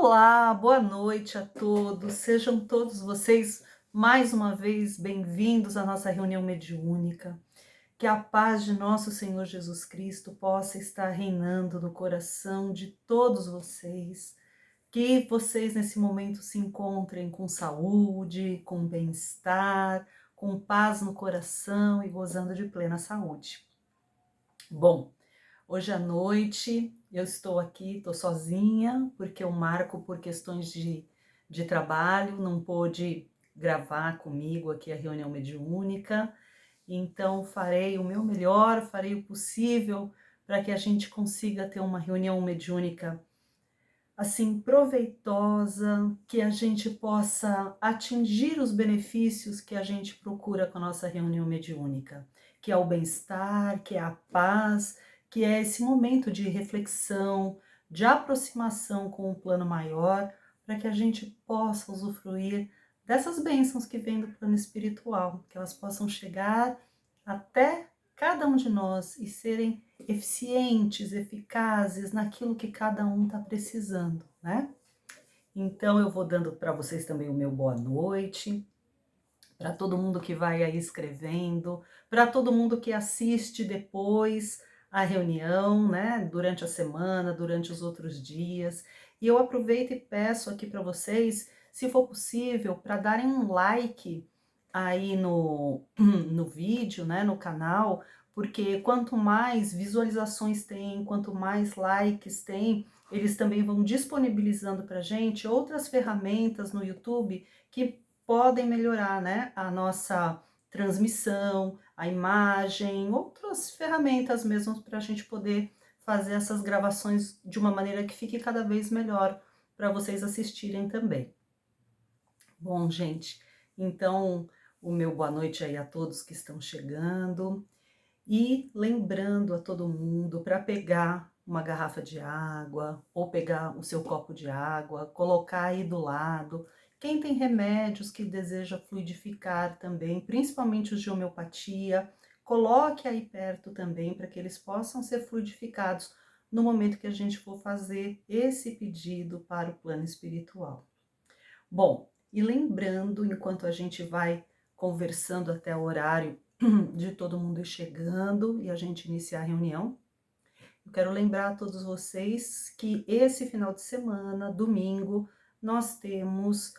Olá, boa noite a todos. Sejam todos vocês mais uma vez bem-vindos à nossa reunião mediúnica. Que a paz de nosso Senhor Jesus Cristo possa estar reinando no coração de todos vocês. Que vocês nesse momento se encontrem com saúde, com bem-estar, com paz no coração e gozando de plena saúde. Bom, hoje à noite eu estou aqui, estou sozinha, porque o Marco, por questões de trabalho, não pôde gravar comigo aqui a reunião mediúnica. Então farei o meu melhor, farei o possível para que a gente consiga ter uma reunião mediúnica assim proveitosa, que a gente possa atingir os benefícios que a gente procura com a nossa reunião mediúnica, que é o bem-estar, que é a paz, que é esse momento de reflexão, de aproximação com o plano maior, para que a gente possa usufruir dessas bênçãos que vêm do plano espiritual, que elas possam chegar até cada um de nós e serem eficientes, eficazes naquilo que cada um está precisando, né? Então eu vou dando para vocês também o meu boa noite, para todo mundo que vai aí escrevendo, para todo mundo que assiste depois a reunião, né? Durante a semana, durante os outros dias. E eu aproveito e peço aqui para vocês, se for possível, para darem um like aí no vídeo, né, no canal, porque quanto mais visualizações tem, quanto mais likes tem, eles também vão disponibilizando para gente outras ferramentas no YouTube que podem melhorar, né, a nossa transmissão, a imagem, outras ferramentas mesmo para a gente poder fazer essas gravações de uma maneira que fique cada vez melhor para vocês assistirem também. Bom, gente, então o meu boa noite aí a todos que estão chegando e lembrando a todo mundo para pegar uma garrafa de água ou pegar o seu copo de água, colocar aí do lado. Quem tem remédios que deseja fluidificar também, principalmente os de homeopatia, coloque aí perto também para que eles possam ser fluidificados no momento que a gente for fazer esse pedido para o plano espiritual. Bom, e lembrando, enquanto a gente vai conversando até o horário de todo mundo ir chegando e a gente iniciar a reunião, eu quero lembrar a todos vocês que esse final de semana, domingo, nós temos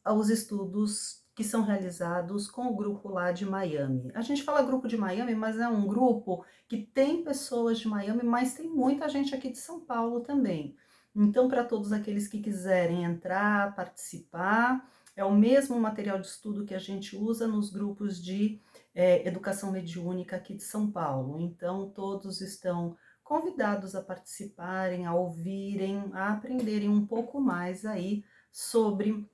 os estudos que são realizados com o grupo lá de Miami. A gente fala grupo de Miami, mas é um grupo que tem pessoas de Miami, mas tem muita gente aqui de São Paulo também. Então, para todos aqueles que quiserem entrar, participar, é o mesmo material de estudo que a gente usa nos grupos de educação mediúnica aqui de São Paulo. Então, todos estão convidados a participarem, a ouvirem, a aprenderem um pouco mais aí sobre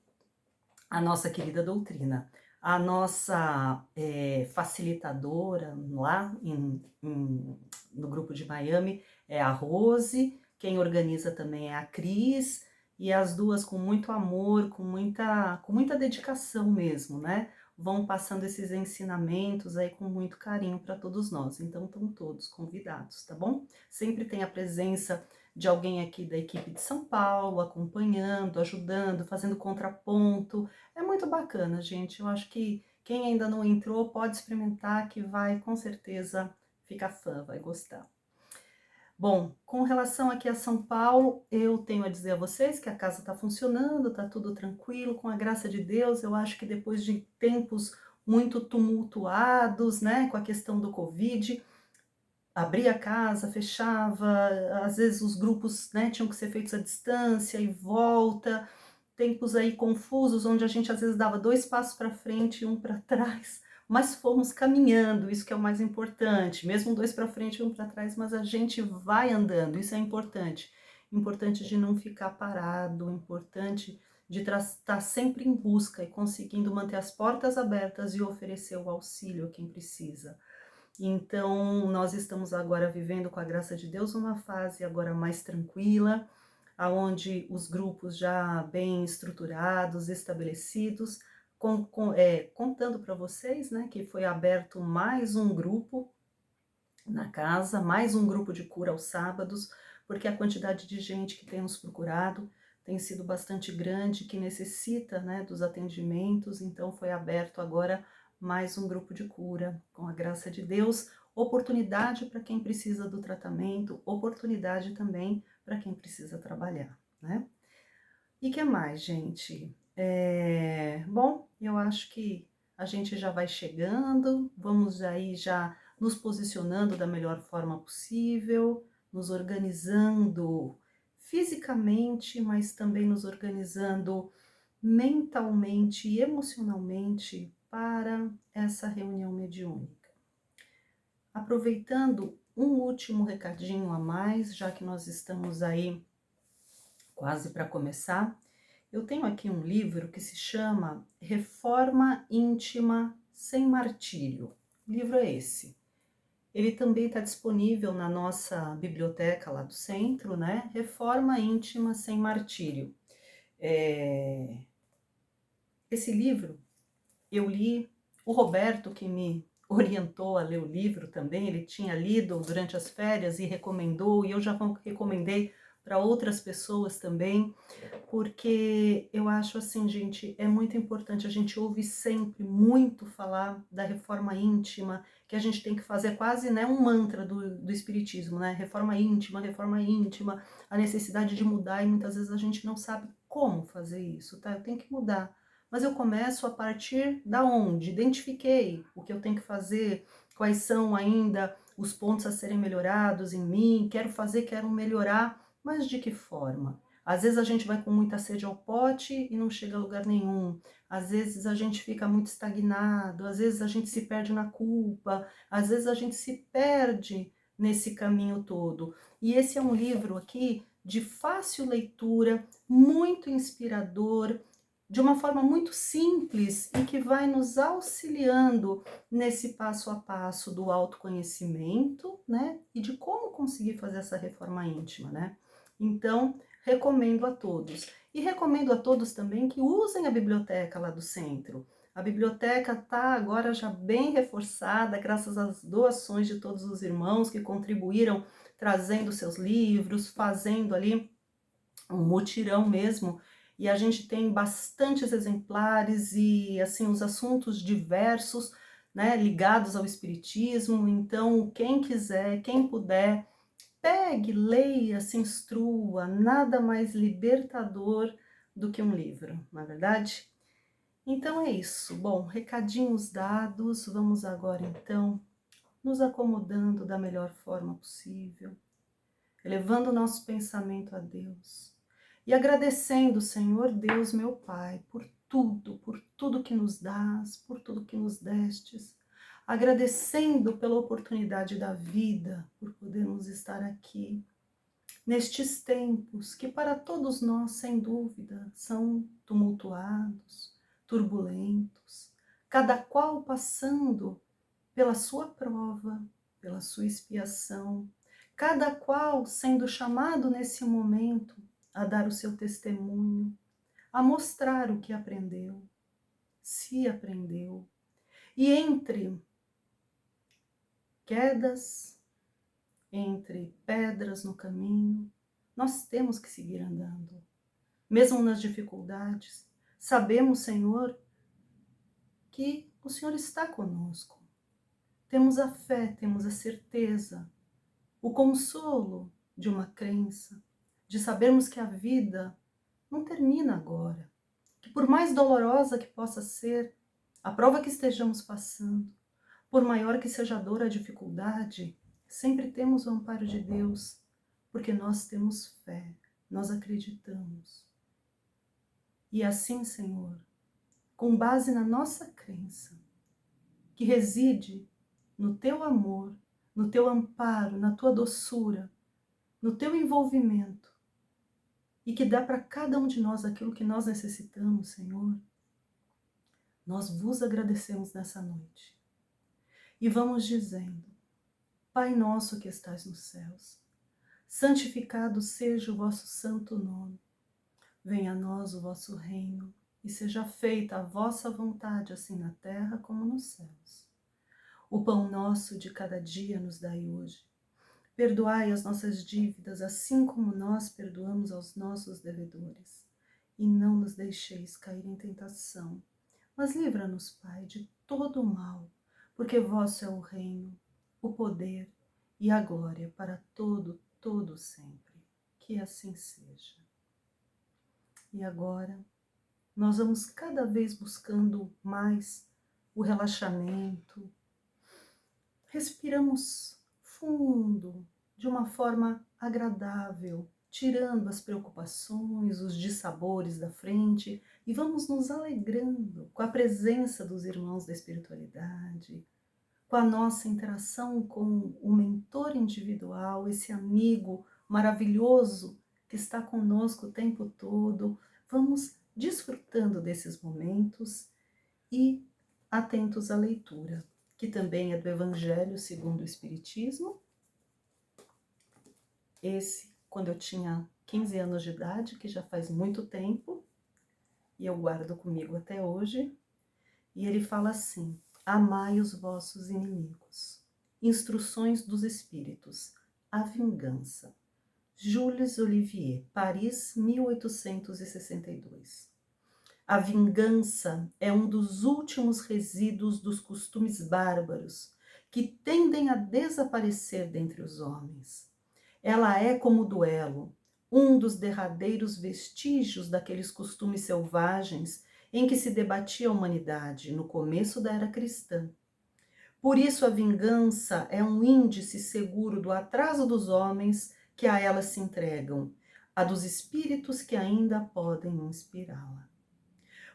a nossa querida doutrina. A nossa facilitadora lá no grupo de Miami é a Rose, quem organiza também é a Cris, e as duas com muito amor, com muita dedicação mesmo, né? Vão passando esses ensinamentos aí com muito carinho para todos nós. Então estão todos convidados, tá bom? Sempre tem a presença de alguém aqui da equipe de São Paulo, acompanhando, ajudando, fazendo contraponto. É muito bacana, gente. Eu acho que quem ainda não entrou pode experimentar, que vai com certeza ficar fã, vai gostar. Bom, com relação aqui a São Paulo, eu tenho a dizer a vocês que a casa está funcionando, está tudo tranquilo, com a graça de Deus. Eu acho que depois de tempos muito tumultuados, né, com a questão do Covid, abria a casa, fechava, às vezes os grupos, né, tinham que ser feitos à distância e volta, tempos aí confusos, onde a gente às vezes dava 2 passos para frente e 1 para trás, mas fomos caminhando, isso que é o mais importante, mesmo 2 para frente e 1 para trás, mas a gente vai andando, isso é importante. Importante de não ficar parado, importante de estar sempre em busca e conseguindo manter as portas abertas e oferecer o auxílio a quem precisa. Então, nós estamos agora vivendo, com a graça de Deus, uma fase agora mais tranquila, onde os grupos já bem estruturados, estabelecidos, contando para vocês, né, que foi aberto mais um grupo na casa, mais um grupo de cura aos sábados, porque a quantidade de gente que tem nos procurado tem sido bastante grande, que necessita, né, dos atendimentos, então foi aberto agora mais um grupo de cura, com a graça de Deus, oportunidade para quem precisa do tratamento, oportunidade também para quem precisa trabalhar, né? E que mais, gente? Bom, eu acho que a gente já vai chegando, vamos aí já nos posicionando da melhor forma possível, nos organizando fisicamente, mas também nos organizando mentalmente e emocionalmente para essa reunião mediúnica. Aproveitando um último recadinho a mais, já que nós estamos aí quase para começar, eu tenho aqui um livro que se chama Reforma Íntima Sem Martírio. O livro é esse. Ele também está disponível na nossa biblioteca lá do centro, né? Reforma Íntima Sem Martírio. Esse livro eu li, o Roberto que me orientou a ler o livro também, ele tinha lido durante as férias e recomendou, e eu já recomendei para outras pessoas também, porque eu acho assim, gente, é muito importante, a gente ouve sempre muito falar da reforma íntima, que a gente tem que fazer quase, né, um mantra do espiritismo, né, reforma íntima, a necessidade de mudar, e muitas vezes a gente não sabe como fazer isso, tá? Eu tenho que mudar. Mas eu começo a partir da onde? Identifiquei o que eu tenho que fazer, quais são ainda os pontos a serem melhorados em mim, quero fazer, quero melhorar, mas de que forma? Às vezes a gente vai com muita sede ao pote e não chega a lugar nenhum. Às vezes a gente fica muito estagnado, às vezes a gente se perde na culpa, às vezes a gente se perde nesse caminho todo. E esse é um livro aqui de fácil leitura, muito inspirador, de uma forma muito simples e que vai nos auxiliando nesse passo a passo do autoconhecimento, né? E de como conseguir fazer essa reforma íntima, né? Então, recomendo a todos. E recomendo a todos também que usem a biblioteca lá do centro. A biblioteca está agora já bem reforçada, graças às doações de todos os irmãos que contribuíram trazendo seus livros, fazendo ali um mutirão mesmo, e a gente tem bastantes exemplares e assim os assuntos diversos, né, ligados ao espiritismo. Então, quem quiser, quem puder, pegue, leia, se instrua, nada mais libertador do que um livro, não é verdade? Então é isso. Bom, recadinhos dados, vamos agora então nos acomodando da melhor forma possível, elevando o nosso pensamento a Deus e agradecendo, Senhor Deus, meu Pai, por tudo que nos dás, por tudo que nos destes, agradecendo pela oportunidade da vida, por podermos estar aqui, nestes tempos que para todos nós, sem dúvida, são tumultuados, turbulentos, cada qual passando pela sua prova, pela sua expiação, cada qual sendo chamado nesse momento a dar o seu testemunho, a mostrar o que aprendeu, se aprendeu. E entre quedas, entre pedras no caminho, nós temos que seguir andando. Mesmo nas dificuldades, sabemos, Senhor, que o Senhor está conosco. Temos a fé, temos a certeza, o consolo de uma crença, de sabermos que a vida não termina agora, que por mais dolorosa que possa ser a prova que estejamos passando, por maior que seja a dor, a dificuldade, sempre temos o amparo de Deus, porque nós temos fé, nós acreditamos. E assim, Senhor, com base na nossa crença, que reside no Teu amor, no Teu amparo, na Tua doçura, no Teu envolvimento, e que dá para cada um de nós aquilo que nós necessitamos, Senhor, nós vos agradecemos nessa noite. E vamos dizendo: Pai nosso que estais nos céus, santificado seja o vosso santo nome. Venha a nós o vosso reino, e seja feita a vossa vontade, assim na terra como nos céus. O pão nosso de cada dia nos dai hoje. Perdoai as nossas dívidas, assim como nós perdoamos aos nossos devedores. E não nos deixeis cair em tentação, mas livra-nos, Pai, de todo o mal, porque vosso é o reino, o poder e a glória para todo sempre. Que assim seja. E agora, nós vamos cada vez buscando mais o relaxamento. Respiramos fundo, de uma forma agradável, tirando as preocupações, os dissabores da frente e vamos nos alegrando com a presença dos irmãos da espiritualidade, com a nossa interação com o mentor individual, esse amigo maravilhoso que está conosco o tempo todo. Vamos desfrutando desses momentos e atentos à leitura, que também é do Evangelho segundo o Espiritismo. Esse, quando eu tinha 15 anos de idade, que já faz muito tempo, e eu guardo comigo até hoje. E ele fala assim: amai os vossos inimigos. Instruções dos Espíritos. A vingança. Jules Olivier, Paris, 1862. A vingança é um dos últimos resíduos dos costumes bárbaros que tendem a desaparecer dentre os homens. Ela é como o duelo, um dos derradeiros vestígios daqueles costumes selvagens em que se debatia a humanidade no começo da era cristã. Por isso, a vingança é um índice seguro do atraso dos homens que a ela se entregam, a dos espíritos que ainda podem inspirá-la.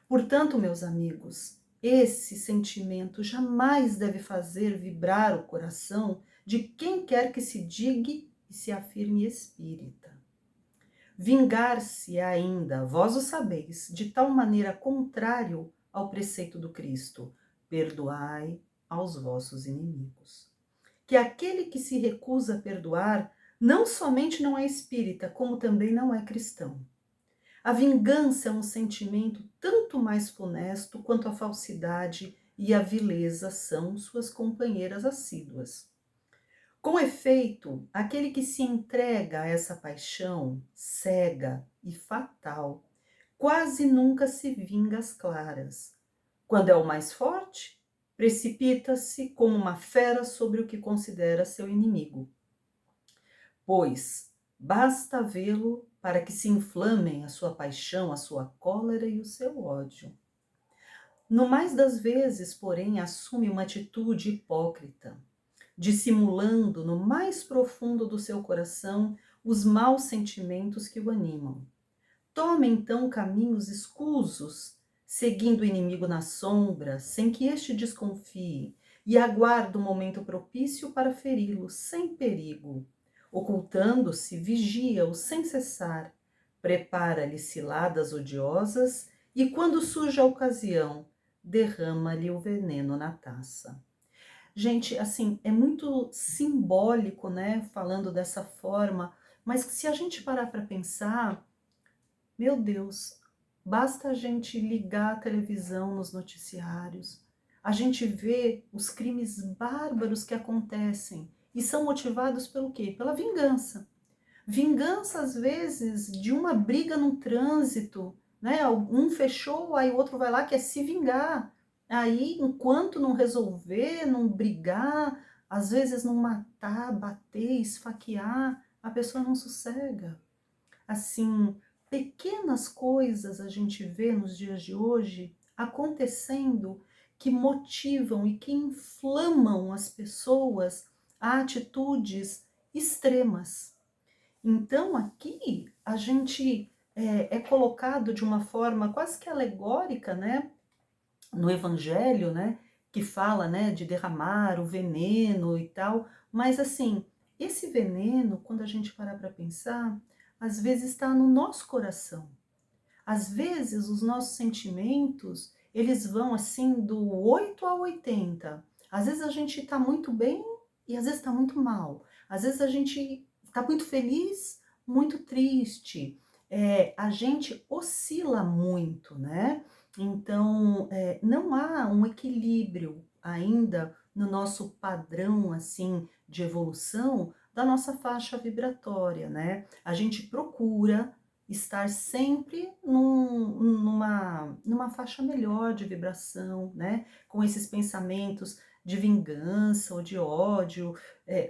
Portanto, meus amigos, esse sentimento jamais deve fazer vibrar o coração de quem quer que se diga e se afirme espírita. Vingar-se ainda, vós o sabeis, de tal maneira contrário ao preceito do Cristo: perdoai aos vossos inimigos. Que aquele que se recusa a perdoar não somente não é espírita, como também não é cristão. A vingança é um sentimento tanto mais funesto quanto a falsidade e a vileza são suas companheiras assíduas. Com efeito, aquele que se entrega a essa paixão cega e fatal quase nunca se vinga às claras. Quando é o mais forte, precipita-se como uma fera sobre o que considera seu inimigo. Pois basta vê-lo para que se inflamem a sua paixão, a sua cólera e o seu ódio. No mais das vezes, porém, assume uma atitude hipócrita, dissimulando no mais profundo do seu coração os maus sentimentos que o animam. Toma então caminhos escusos, seguindo o inimigo na sombra, sem que este desconfie, e aguarda o momento propício para feri-lo, sem perigo. Ocultando-se, vigia-o sem cessar, prepara-lhe ciladas odiosas e, quando surge a ocasião, derrama-lhe o veneno na taça. Gente, assim, é muito simbólico, né, falando dessa forma, mas se a gente parar para pensar, meu Deus, basta a gente ligar a televisão nos noticiários, a gente vê os crimes bárbaros que acontecem e são motivados pelo quê? Pela vingança. Vingança, às vezes, de uma briga no trânsito, né? Um fechou, aí o outro vai lá, quer se vingar. Aí, enquanto não resolver, não brigar, às vezes não matar, bater, esfaquear, a pessoa não sossega. Assim, pequenas coisas a gente vê nos dias de hoje acontecendo que motivam e que inflamam as pessoas a atitudes extremas. Então, aqui a gente é colocado de uma forma quase que alegórica, né, no Evangelho, né, que fala, né, de derramar o veneno e tal, mas assim, esse veneno, quando a gente parar para pensar, às vezes está no nosso coração. Às vezes os nossos sentimentos, eles vão assim do 8 a 80. Às vezes a gente está muito bem e às vezes está muito mal. Às vezes a gente está muito feliz, muito triste. A gente oscila muito, né? Então, não há um equilíbrio ainda no nosso padrão, assim, de evolução, da nossa faixa vibratória, né? A gente procura estar sempre numa faixa melhor de vibração, né? Com esses pensamentos de vingança ou de ódio,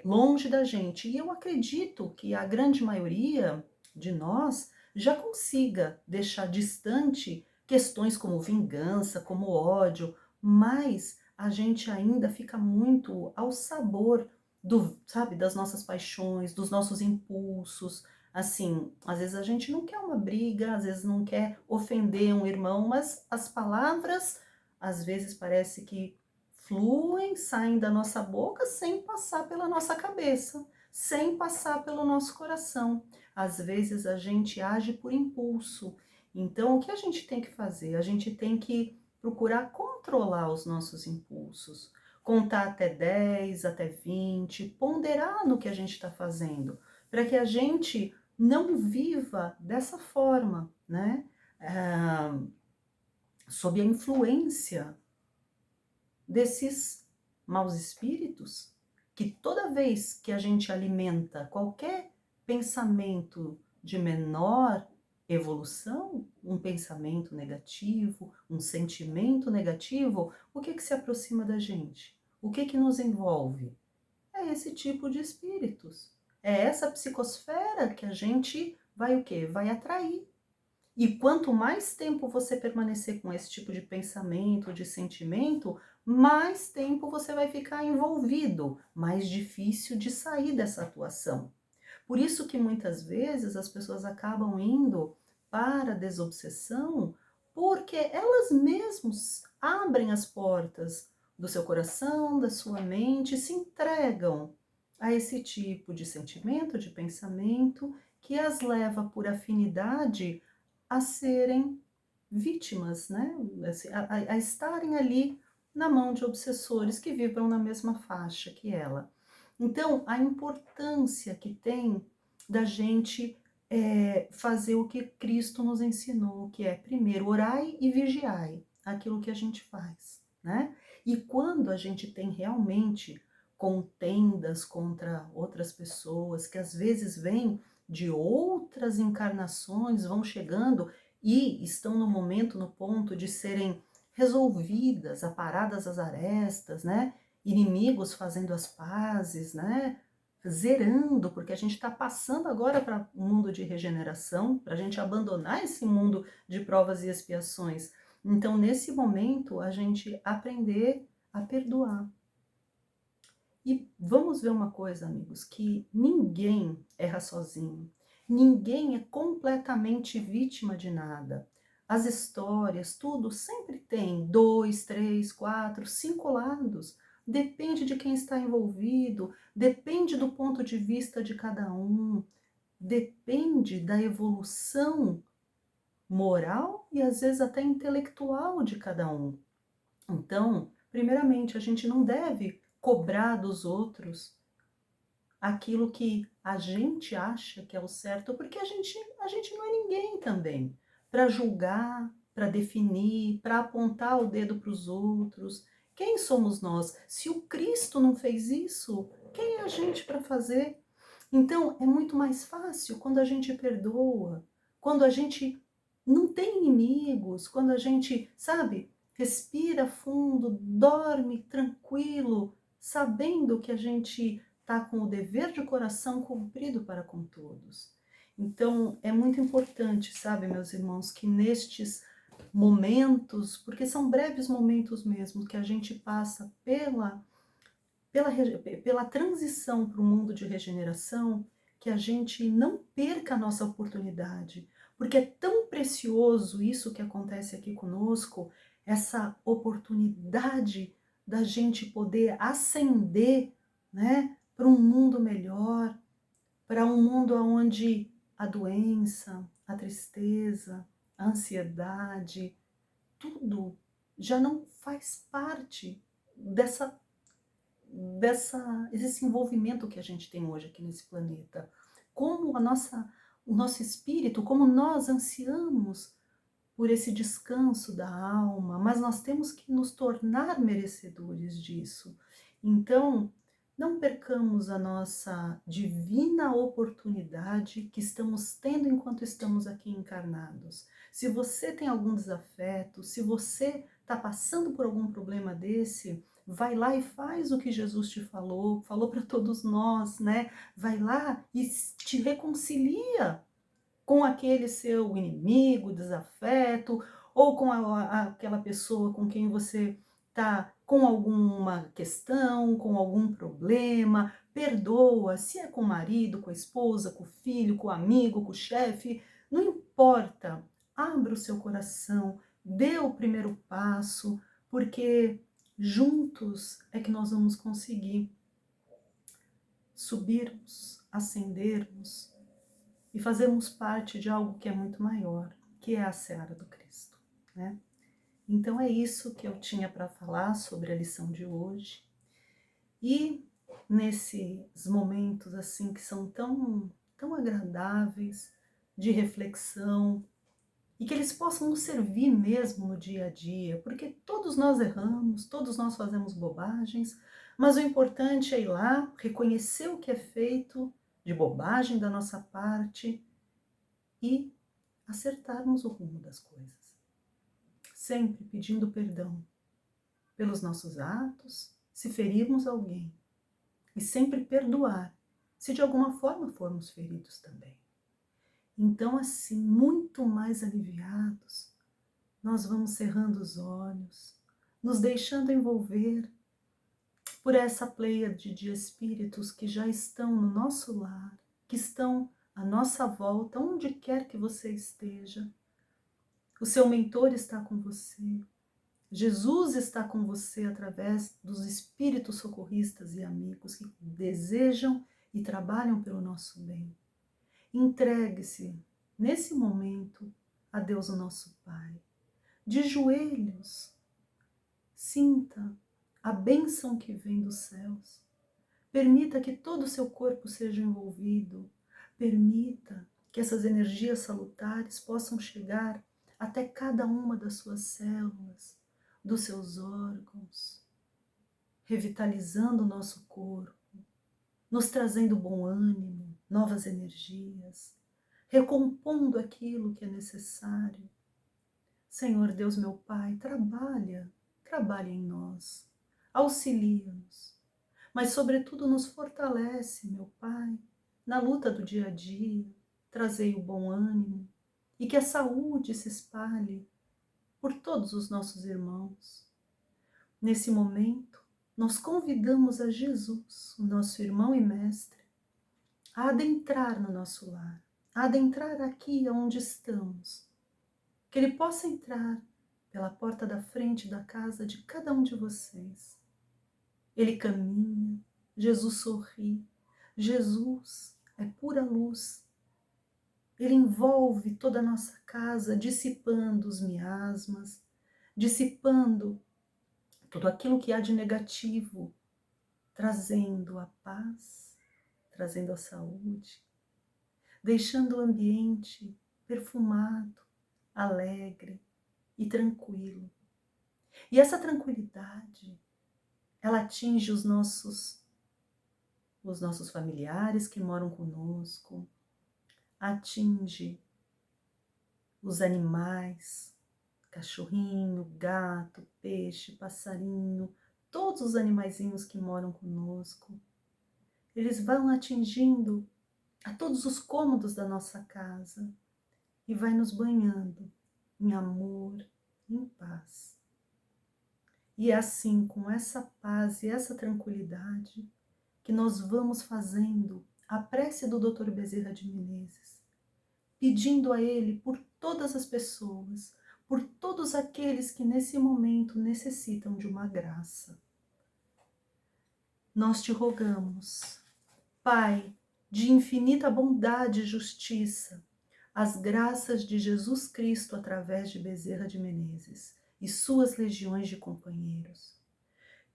longe da gente. E eu acredito que a grande maioria de nós já consiga deixar distante questões como vingança, como ódio, mas a gente ainda fica muito ao sabor sabe, das nossas paixões, dos nossos impulsos. Assim, às vezes a gente não quer uma briga, às vezes não quer ofender um irmão, mas as palavras às vezes parece que fluem, saem da nossa boca sem passar pela nossa cabeça, sem passar pelo nosso coração. Às vezes a gente age por impulso. Então, o que a gente tem que fazer? A gente tem que procurar controlar os nossos impulsos, contar até 10, até 20, ponderar no que a gente está fazendo, para que a gente não viva dessa forma, né? Sob a influência desses maus espíritos, que toda vez que a gente alimenta qualquer pensamento de menor evolução, um pensamento negativo, um sentimento negativo, o que se aproxima da gente? O que nos envolve? É esse tipo de espíritos. É essa psicosfera que a gente vai o quê? Vai atrair. E quanto mais tempo você permanecer com esse tipo de pensamento, de sentimento, mais tempo você vai ficar envolvido, mais difícil de sair dessa atuação. Por isso que muitas vezes as pessoas acabam indo para a desobsessão, porque elas mesmas abrem as portas do seu coração, da sua mente, se entregam a esse tipo de sentimento, de pensamento, que as leva por afinidade a serem vítimas, né? A estarem ali na mão de obsessores que vibram na mesma faixa que ela. Então, a importância que tem da gente fazer o que Cristo nos ensinou, que é primeiro orai e vigiai aquilo que a gente faz, né? E quando a gente tem realmente contendas contra outras pessoas, que às vezes vêm de outras encarnações, vão chegando e estão no momento, no ponto de serem resolvidas, aparadas as arestas, né? Inimigos fazendo as pazes, né? Zerando, porque a gente está passando agora para um mundo de regeneração, para a gente abandonar esse mundo de provas e expiações. Então, nesse momento, a gente aprender a perdoar. E vamos ver uma coisa, amigos, que ninguém erra sozinho. Ninguém é completamente vítima de nada. As histórias, tudo sempre tem 2, 3, 4, 5 lados. Depende de quem está envolvido, depende do ponto de vista de cada um, depende da evolução moral e às vezes até intelectual de cada um. Então, primeiramente, a gente não deve cobrar dos outros aquilo que a gente acha que é o certo, porque a gente não é ninguém também para julgar, para definir, para apontar o dedo para os outros. Quem somos nós? Se o Cristo não fez isso, quem é a gente para fazer? Então, é muito mais fácil quando a gente perdoa, quando a gente não tem inimigos, quando a gente, sabe, respira fundo, dorme tranquilo, sabendo que a gente está com o dever de coração cumprido para com todos. Então, é muito importante, sabe, meus irmãos, que nestes momentos, porque são breves momentos mesmo, que a gente passa pela transição para o mundo de regeneração, que a gente não perca a nossa oportunidade, porque é tão precioso isso que acontece aqui conosco, essa oportunidade da gente poder ascender, né, para um mundo melhor, para um mundo onde a doença, a tristeza, a ansiedade, tudo já não faz parte desse envolvimento que a gente tem hoje aqui nesse planeta. Como o nosso espírito, como nós ansiamos por esse descanso da alma, mas nós temos que nos tornar merecedores disso. Então, não percamos a nossa divina oportunidade que estamos tendo enquanto estamos aqui encarnados. Se você tem algum desafeto, se você está passando por algum problema desse, vai lá e faz o que Jesus te falou, falou para todos nós, né? Vai lá e te reconcilia com aquele seu inimigo, desafeto, ou com aquela pessoa com quem você está com alguma questão, com algum problema, perdoa, se é com o marido, com a esposa, com o filho, com o amigo, com o chefe, não importa, abra o seu coração, dê o primeiro passo, porque juntos é que nós vamos conseguir subirmos, ascendermos, e fazermos parte de algo que é muito maior, que é a seara do Cristo, né? Então é isso que eu tinha para falar sobre a lição de hoje. E nesses momentos assim que são tão agradáveis de reflexão e que eles possam nos servir mesmo no dia a dia, porque todos nós erramos, todos nós fazemos bobagens, mas o importante é ir lá, reconhecer o que é feito de bobagem da nossa parte e acertarmos o rumo das coisas. Sempre pedindo perdão pelos nossos atos, se ferirmos alguém, e sempre perdoar, se de alguma forma formos feridos também. Então, assim, muito mais aliviados, nós vamos cerrando os olhos, nos deixando envolver por essa pleiade de espíritos que já estão no nosso lar, que estão à nossa volta, onde quer que você esteja. O seu mentor está com você. Jesus está com você através dos espíritos socorristas e amigos que desejam e trabalham pelo nosso bem. Entregue-se nesse momento a Deus, o nosso Pai. De joelhos, sinta a bênção que vem dos céus. Permita que todo o seu corpo seja envolvido. Permita que essas energias salutares possam chegar até cada uma das suas células, dos seus órgãos, revitalizando o nosso corpo, nos trazendo bom ânimo, novas energias, recompondo aquilo que é necessário. Senhor Deus, meu Pai, trabalha em nós, auxilia-nos, mas sobretudo nos fortalece, meu Pai, na luta do dia a dia, trazei o bom ânimo e que a saúde se espalhe por todos os nossos irmãos. Nesse momento, nós convidamos a Jesus, o nosso irmão e mestre, a adentrar no nosso lar, a adentrar aqui onde estamos, que ele possa entrar pela porta da frente da casa de cada um de vocês. Ele caminha, Jesus sorri, Jesus é pura luz. Ele envolve toda a nossa casa, dissipando os miasmas, dissipando tudo aquilo que há de negativo, trazendo a paz, trazendo a saúde, deixando o ambiente perfumado, alegre e tranquilo. E essa tranquilidade, ela atinge os nossos familiares que moram conosco, atinge os animais, cachorrinho, gato, peixe, passarinho, todos os animaizinhos que moram conosco. Eles vão atingindo a todos os cômodos da nossa casa e vai nos banhando em amor, em paz. E é assim, com essa paz e essa tranquilidade, que nós vamos fazendo a prece do Dr. Bezerra de Menezes, pedindo a ele por todas as pessoas, por todos aqueles que nesse momento necessitam de uma graça. Nós te rogamos, Pai, de infinita bondade e justiça, as graças de Jesus Cristo através de Bezerra de Menezes e suas legiões de companheiros.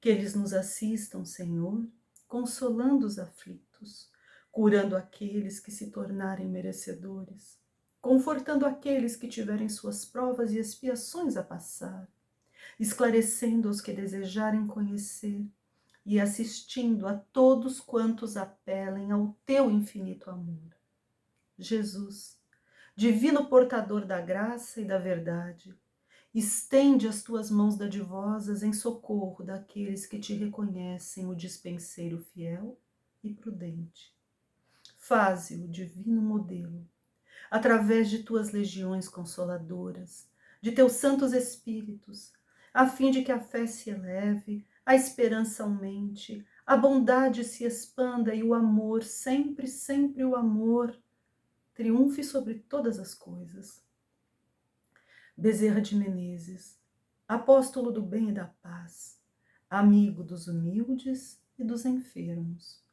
Que eles nos assistam, Senhor, consolando os aflitos, curando aqueles que se tornarem merecedores, confortando aqueles que tiverem suas provas e expiações a passar, esclarecendo os que desejarem conhecer, e assistindo a todos quantos apelem ao teu infinito amor. Jesus, divino portador da graça e da verdade, estende as tuas mãos dadivosas em socorro daqueles que te reconhecem o dispenseiro fiel e prudente. Faze o divino modelo, através de tuas legiões consoladoras, de teus santos espíritos, a fim de que a fé se eleve, a esperança aumente, a bondade se expanda e o amor, sempre, sempre o amor, triunfe sobre todas as coisas. Bezerra de Menezes, apóstolo do bem e da paz, amigo dos humildes e dos enfermos,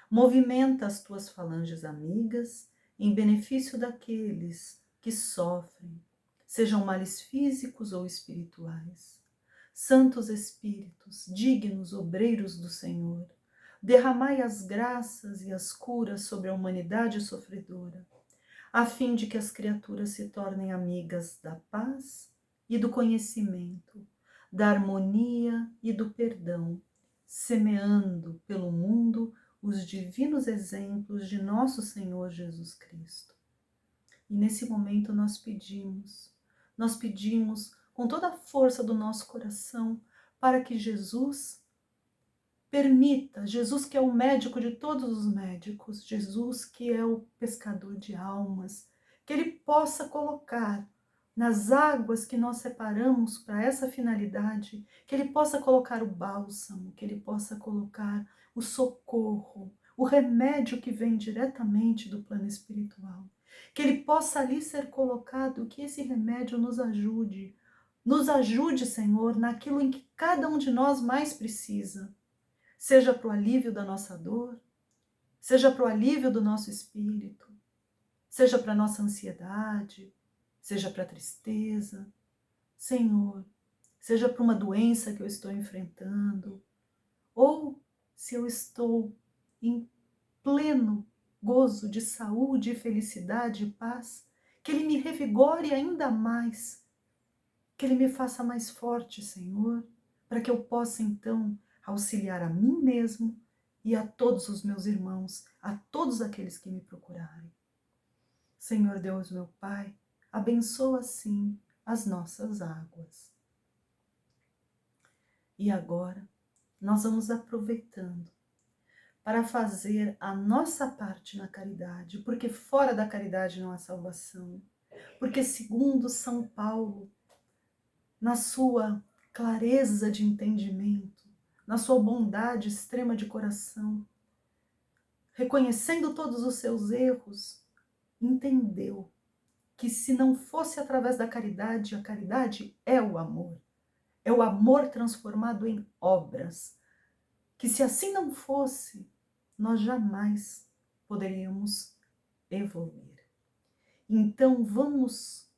movimenta as tuas falanges amigas em benefício daqueles que sofrem, sejam males físicos ou espirituais. Santos Espíritos, dignos obreiros do Senhor, derramai as graças e as curas sobre a humanidade sofredora, a fim de que as criaturas se tornem amigas da paz e do conhecimento, da harmonia e do perdão, semeando pelo mundo os divinos exemplos de nosso Senhor Jesus Cristo. E nesse momento nós pedimos com toda a força do nosso coração para que Jesus permita, Jesus que é o médico de todos os médicos, Jesus que é o pescador de almas, que Ele possa colocar nas águas que nós separamos para essa finalidade, que Ele possa colocar o bálsamo, que Ele possa colocar o socorro, o remédio que vem diretamente do plano espiritual, que Ele possa ali ser colocado, que esse remédio nos ajude, Senhor, naquilo em que cada um de nós mais precisa, seja para o alívio da nossa dor, seja para o alívio do nosso espírito, seja para a nossa ansiedade, seja para a tristeza, Senhor, seja para uma doença que eu estou enfrentando, ou se eu estou em pleno gozo de saúde, felicidade e paz, que Ele me revigore ainda mais, que Ele me faça mais forte, Senhor, para que eu possa então auxiliar a mim mesmo e a todos os meus irmãos, a todos aqueles que me procurarem. Senhor Deus, meu Pai, abençoa assim as nossas águas. E agora nós vamos aproveitando para fazer a nossa parte na caridade, porque fora da caridade não há salvação. Porque segundo São Paulo, na sua clareza de entendimento, na sua bondade extrema de coração, reconhecendo todos os seus erros, entendeu que se não fosse através da caridade, a caridade é o amor transformado em obras, que se assim não fosse, nós jamais poderíamos evoluir. Então vamos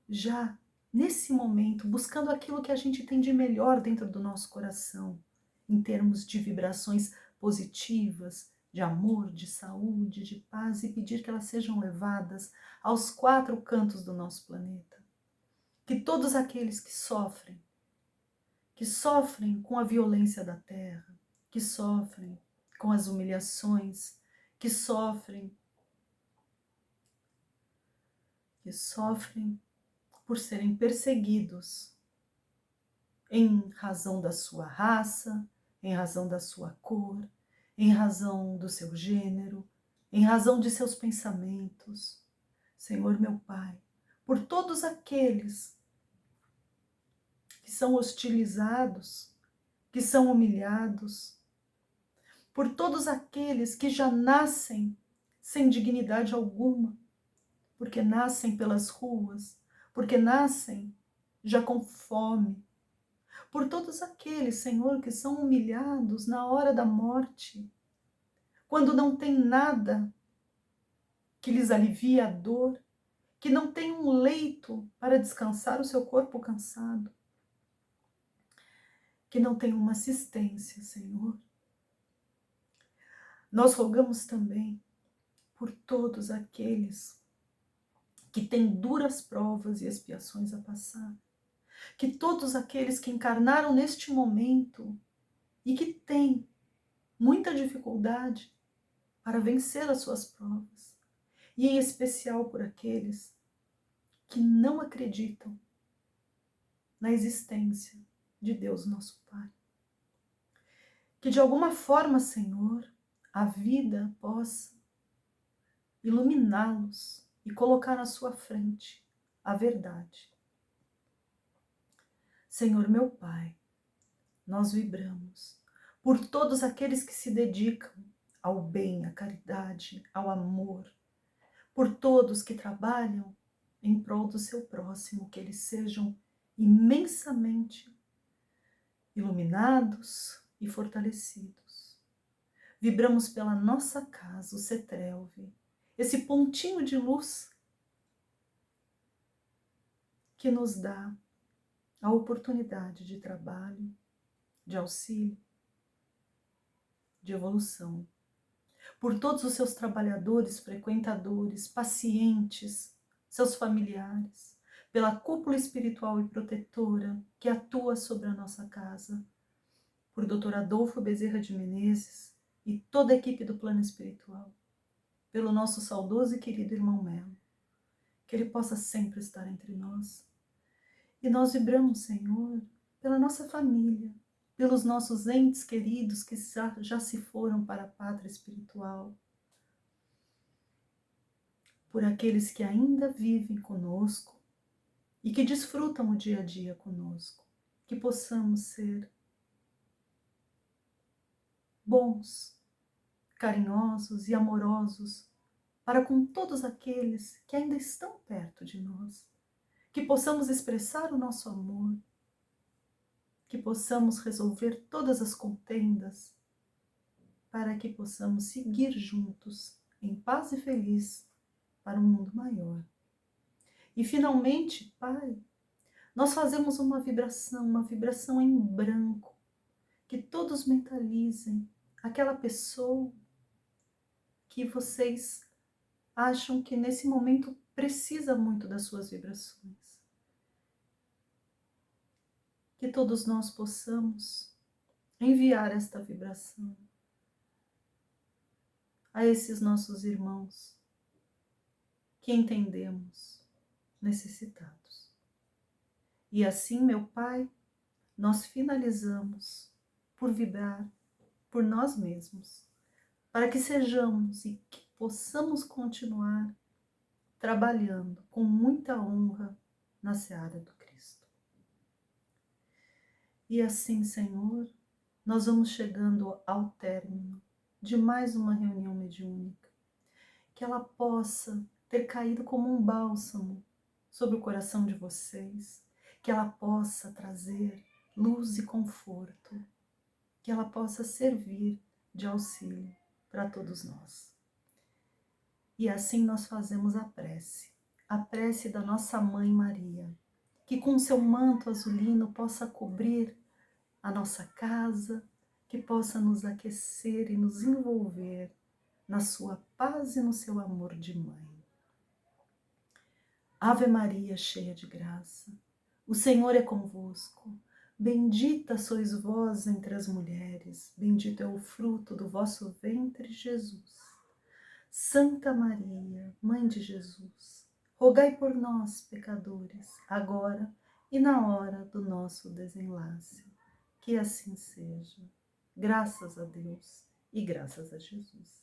já nesse momento buscando aquilo que a gente tem de melhor dentro do nosso coração, em termos de vibrações positivas, de amor, de saúde, de paz, e pedir que elas sejam levadas aos 4 cantos do nosso planeta. Que todos aqueles que sofrem com a violência da terra, que sofrem com as humilhações, que sofrem por serem perseguidos em razão da sua raça, em razão da sua cor, em razão do seu gênero, em razão de seus pensamentos. Senhor meu Pai, por todos aqueles que são hostilizados, que são humilhados, por todos aqueles que já nascem sem dignidade alguma, porque nascem pelas ruas, porque nascem já com fome, por todos aqueles, Senhor, que são humilhados na hora da morte, quando não tem nada que lhes alivie a dor, que não tem um leito para descansar o seu corpo cansado, que não tem uma assistência, Senhor. Nós rogamos também por todos aqueles que têm duras provas e expiações a passar, que todos aqueles que encarnaram neste momento e que têm muita dificuldade para vencer as suas provas, e em especial por aqueles que não acreditam na existência de Deus nosso Pai. Que de alguma forma, Senhor, a vida possa iluminá-los e colocar na sua frente a verdade. Senhor meu Pai, nós vibramos por todos aqueles que se dedicam ao bem, à caridade, ao amor, por todos que trabalham em prol do seu próximo, que eles sejam imensamente iluminados e fortalecidos. Vibramos pela nossa casa, o Cetrelve, esse pontinho de luz que nos dá a oportunidade de trabalho, de auxílio, de evolução. Por todos os seus trabalhadores, frequentadores, pacientes, seus familiares, pela cúpula espiritual e protetora que atua sobre a nossa casa, por Dr. Adolfo Bezerra de Menezes e toda a equipe do plano espiritual, pelo nosso saudoso e querido irmão Melo, que ele possa sempre estar entre nós. E nós vibramos, Senhor, pela nossa família, pelos nossos entes queridos que já se foram para a pátria espiritual, por aqueles que ainda vivem conosco e que desfrutam o dia a dia conosco, que possamos ser bons, carinhosos e amorosos para com todos aqueles que ainda estão perto de nós, que possamos expressar o nosso amor, que possamos resolver todas as contendas, para que possamos seguir juntos, em paz e feliz, para um mundo maior. E finalmente, Pai, nós fazemos uma vibração em branco, que todos mentalizem aquela pessoa que vocês acham que nesse momento precisa muito das suas vibrações. Que todos nós possamos enviar esta vibração a esses nossos irmãos que entendemos necessitados. E assim, meu Pai, nós finalizamos por vibrar por nós mesmos, para que sejamos e que possamos continuar trabalhando com muita honra na seara do Cristo. E assim, Senhor, nós vamos chegando ao término de mais uma reunião mediúnica, que ela possa ter caído como um bálsamo sobre o coração de vocês, que ela possa trazer luz e conforto, que ela possa servir de auxílio para todos nós. E assim nós fazemos a prece da nossa Mãe Maria, que com seu manto azulino possa cobrir a nossa casa, que possa nos aquecer e nos envolver na sua paz e no seu amor de mãe. Ave Maria, cheia de graça, o Senhor é convosco. Bendita sois vós entre as mulheres, bendito é o fruto do vosso ventre, Jesus. Santa Maria, Mãe de Jesus, rogai por nós, pecadores, agora e na hora do nosso desenlace. Que assim seja. Graças a Deus e graças a Jesus.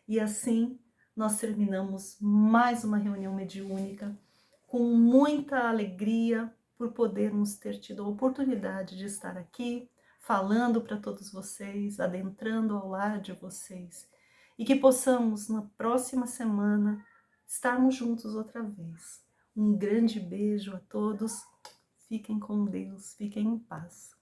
E assim nós terminamos mais uma reunião mediúnica com muita alegria por podermos ter tido a oportunidade de estar aqui falando para todos vocês, adentrando ao lar de vocês, e que possamos na próxima semana estarmos juntos outra vez. Um grande beijo a todos, fiquem com Deus, fiquem em paz.